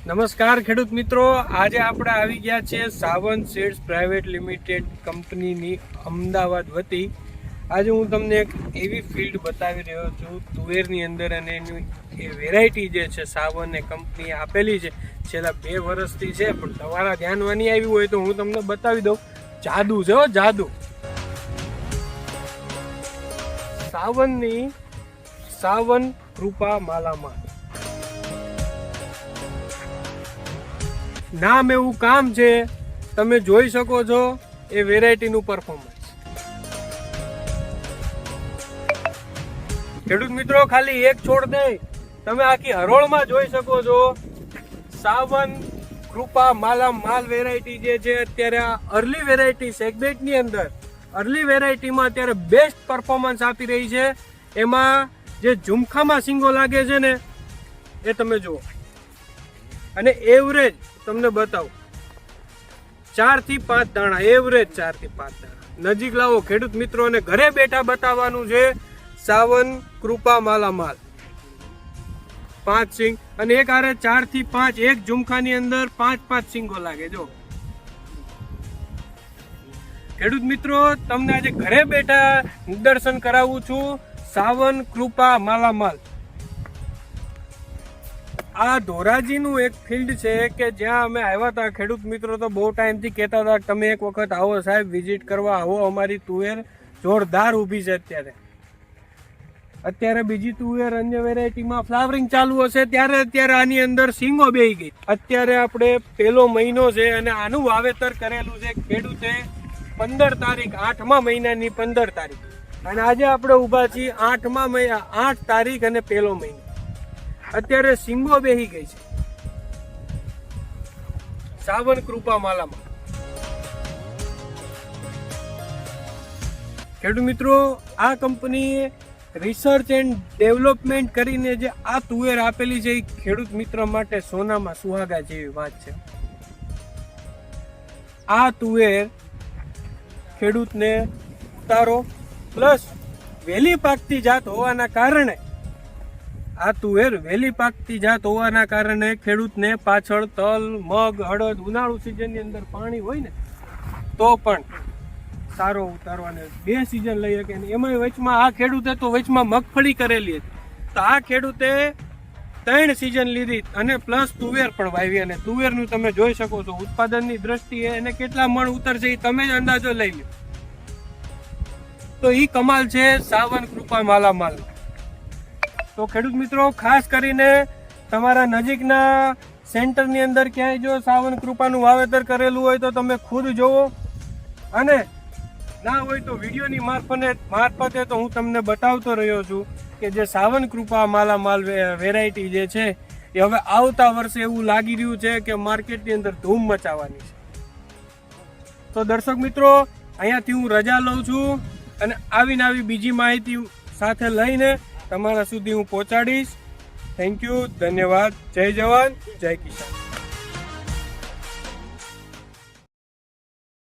નમસ્કાર ખેડૂત મિત્રો, આજે આપણે આવી ગયા છીએ સાવન સીડ્સ પ્રાઇવેટ લિમિટેડ કંપનીની અમદાવાદ વતી. આજે હું તમને એક એવી ફિલ્ડ બતાવી રહ્યો છું તુવેરની અંદર, અને એની એ વેરાયટી જે છે સાવન એ કંપનીએ આપેલી છે છેલ્લા 2 વર્ષથી છે, પણ તમારા ધ્યાનમાં નહીં આવ્યું હોય તો હું તમને બતાવી દઉં. જાદુ છે હો, જાદુ. સાવનની સાવન કૃપા માલામાલ નામ એવું કામ છે. તમે જોઈ શકો છો એ વેરાયટીનું પરફોર્મન્સ. ખેડૂત મિત્રો, ખાલી એક છોડ નહીં, તમે આખી હરોળમાં જોઈ શકો છો. સાવન કૃપા માલામાલ વેરાયટી જે છે અત્યારે આ અર્લી વેરાયટી સેગમેન્ટની અંદર, અર્લી વેરાયટીમાં અત્યારે બેસ્ટ પરફોર્મન્સ આપી રહી છે. એમાં જે ઝુમખામાં સિંગો લાગે છે ને એ તમે જુઓ, અને એવરેજ તમને બતાવું 4 થી 5 દાણા, એવરેજ 4 થી 5 દાણા. નજીક લાવો ખેડૂત મિત્રો, અને ઘરે બેઠા બતાવવાનું છે સાવન કૃપા માલામાલ. 5 સિંગ, અને એક આરે 4 થી 5, એક ઝુમખાની અંદર 5 સિંગો લાગે. જો ખેડૂત મિત્રો, તમને આજે ઘરે બેઠા નિદર્શન કરાવું છું સાવન કૃપા માલામાલ. આ ધોરાજીનું એક ફિલ્ડ છે કે જ્યાં અમે આવ્યા હતા. ખેડૂત મિત્રો તો બહુ ટાઈમથી કહેતા હતા કે તમે એક વખત આવો સાહેબ, વિઝિટ કરવા આવો, અમારી તુવેર જોરદાર ઊભી છે. અત્યારે બીજી તુવેર અન્ય વેરાયટીમાં ફ્લાવરિંગ ચાલુ હશે ત્યારે અત્યારે આની અંદર સિંગો બેહી ગઈ. અત્યારે આપણે 1લો મહિનો છે અને આનું વાવેતર કરેલું છે ખેડૂતે 15 તારીખ, 8મા મહિનાની 15 તારીખ, અને આજે આપણે ઊભા છીએ 8 તારીખ અને 1લો મહિનો. અત્યારે સિંગો બેહી ગઈ છે. સાવન કૃપા માલામાલ. ખેડૂત મિત્રો, આ કંપની રિસર્ચ એન્ડ ડેવલપમેન્ટ કરીને જે આ તુવેર આપેલી છે એ ખેડૂત મિત્ર માટે સોનામાં સુહાગા જેવી વાત છે. આ તુવેર ખેડૂતને ઉતારો પ્લસ વહેલી પાકતી જાત હોવાના કારણે, આ તુવેર વહેલી પાકતી જાત હોવાના કારણે ખેડૂતને પાછળ તલ, મગ, અડદ ઉનાળુ સિઝનની અંદર પાણી હોય ને તો પણ સારો ઉતારવાને 2 સિઝન લઈ શકે. એમાં વચમાં આ ખેડૂતે તો વચમાં મગફળી કરેલી હતી, તો આ ખેડૂતે 3 સિઝન લીધી અને પ્લસ તુવેર પણ વાવી. અને તુવેરનું તમે જોઈ શકો છો ઉત્પાદનની દ્રષ્ટિએ એને કેટલા મણ ઉતરશે એ તમે જ અંદાજો લઈ લો. તો એ કમાલ છે સાવન કૃપા માલામાલ. તો ખેડૂત મિત્રો, ખાસ કરીને તમારા નજીકના સેન્ટરની અંદર ક્યાંય જો સાવન કૃપાનું વાવેતર કરેલું હોય તો તમે ખુદ જોવો, અને ના હોય તો વિડીયોની મારફતે તો હું તમને બતાવતો રહ્યો છું કે જે સાવન કૃપા માલામાલ વેરાયટી જે છે એ હવે આવતા વર્ષે એવું લાગી રહ્યું છે કે માર્કેટની અંદર ધૂમ મચાવવાની છે. તો દર્શક મિત્રો, અહીંયાથી હું રજા લઉં છું, અને આવીને આવી બીજી માહિતી સાથે લઈને તમારા સુધી હું પહોંચાડીશ. થેન્ક યુ, ધન્યવાદ. જય જવાન, જય કિસાન.